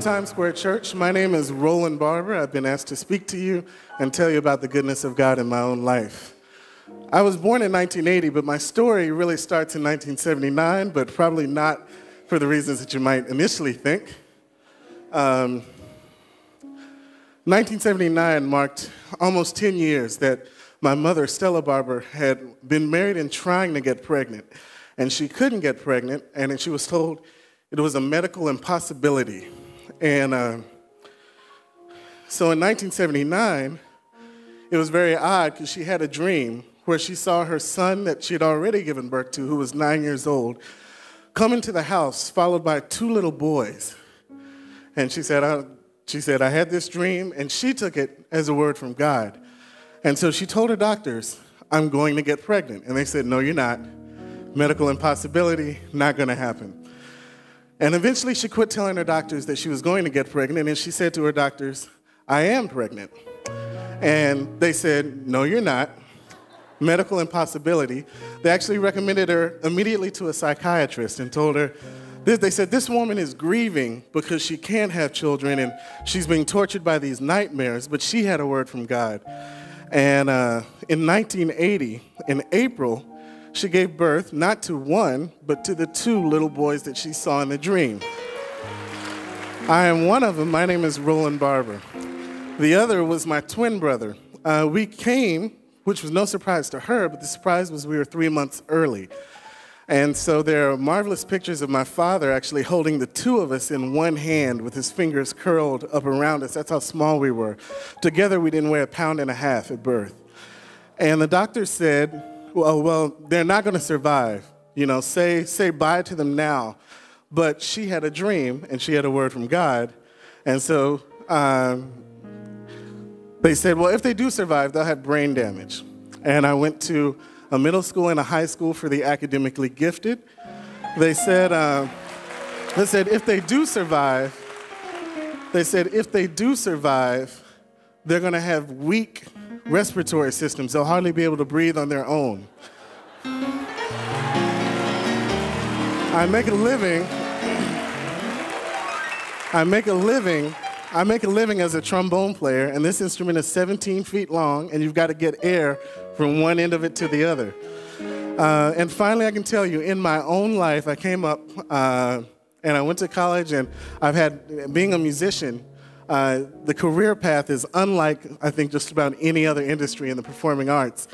Times Square Church. My name is Roland Barber. I've been asked to speak to you and tell you about the goodness of God in my own life. I was born in 1980, but my story really starts in 1979, but probably not for the reasons that you might initially think. 1979 marked almost 10 years that my mother, Stella Barber, had been married and trying to get pregnant. And she couldn't get pregnant, and she was told it was a medical impossibility. And so in 1979, it was very odd because she had a dream where she saw her son that she had already given birth to, who was 9 years old, come into the house, followed by two little boys. And she said, I had this dream, and she took it as a word from God. And so she told her doctors, I'm going to get pregnant. And they said, no, you're not. Medical impossibility, not going to happen. And eventually she quit telling her doctors that she was going to get pregnant, and she said to her doctors, I am pregnant. And they said, no, you're not. Medical impossibility. They actually recommended her immediately to a psychiatrist and told her, they said, this woman is grieving because she can't have children and she's being tortured by these nightmares, but she had a word from God. And in 1980, in April, she gave birth not to one, but to the two little boys that she saw in the dream. I am one of them. My name is Roland Barber. The other was my twin brother. We came, which was no surprise to her, but the surprise was we were 3 months early. And so there are marvelous pictures of my father actually holding the two of us in one hand with his fingers curled up around us. That's how small we were. Together, we didn't weigh 1.5 pounds at birth. And the doctor said, well, they're not going to survive. You know, say bye to them now. But she had a dream, and she had a word from God. And so they said, well, if they do survive, they'll have brain damage. And I went to a middle school and a high school for the academically gifted. They said if they do survive, they're going to have weak respiratory systems. They'll hardly be able to breathe on their own. I make a living as a trombone player, and this instrument is 17 feet long, and you've got to get air from one end of it to the other. And finally, I can tell you, in my own life, I came up and I went to college, and being a musician, the career path is unlike, I think, just about any other industry in the performing arts,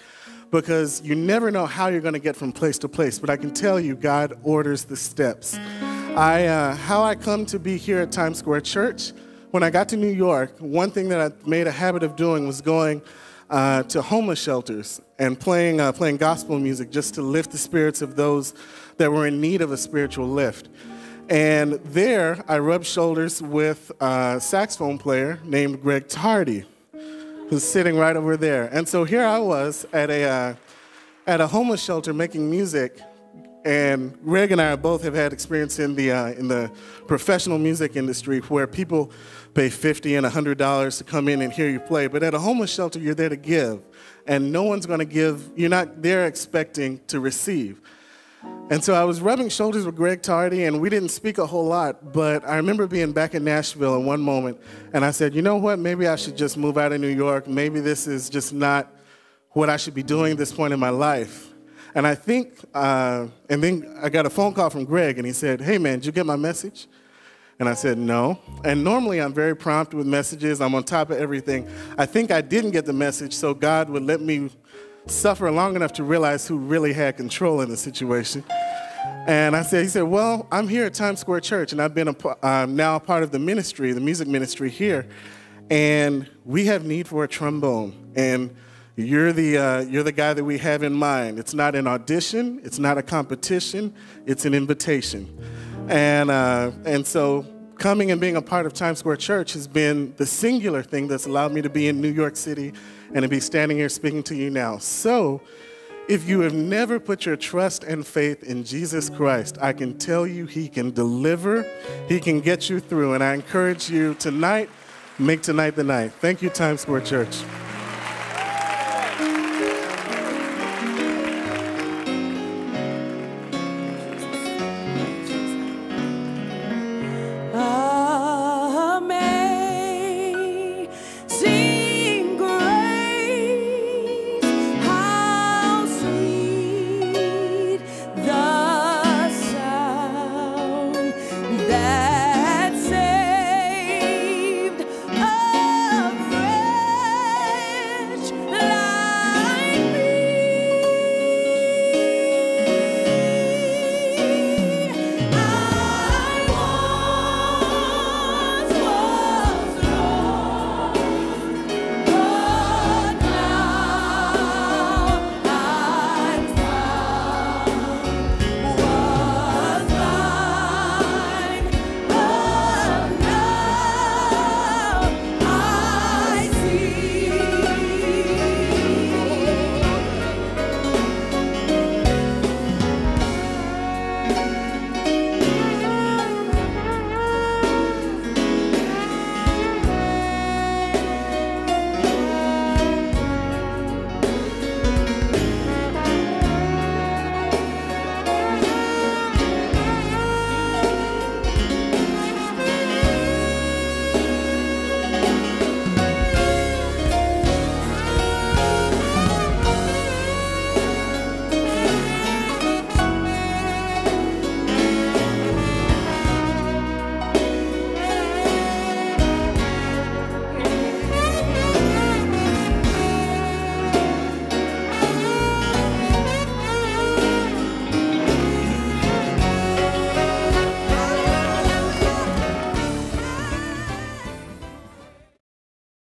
because you never know how you're going to get from place to place. But I can tell you, God orders the steps. How I come to be here at Times Square Church, when I got to New York, one thing that I made a habit of doing was going to homeless shelters and playing gospel music just to lift the spirits of those that were in need of a spiritual lift. And there, I rubbed shoulders with a saxophone player named Greg Tardy, who's sitting right over there. And so here I was at a homeless shelter making music, and Greg and I both have had experience in the professional music industry where people pay $50 and $100 to come in and hear you play. But at a homeless shelter, you're there to give, and no one's going to give. You're not there expecting to receive. And so I was rubbing shoulders with Greg Tardy, and we didn't speak a whole lot, but I remember being back in Nashville in one moment, and I said, you know what, maybe I should just move out of New York. Maybe this is just not what I should be doing at this point in my life. And I think, and then I got a phone call from Greg, and he said, hey, man, did you get my message? And I said, no. And normally I'm very prompt with messages. I'm on top of everything. I think I didn't get the message, so God would let me suffer long enough to realize who really had control in the situation. And he said, well, I'm here at Times Square Church, and I've been now a part of the ministry, the music ministry here, and we have need for a trombone. And you're the guy that we have in mind. It's not an audition. It's not a competition. It's an invitation. And so coming and being a part of Times Square Church has been the singular thing that's allowed me to be in New York City and to be standing here speaking to you now. So if you have never put your trust and faith in Jesus Christ, I can tell you he can deliver. He can get you through. And I encourage you tonight, make tonight the night. Thank you, Times Square Church.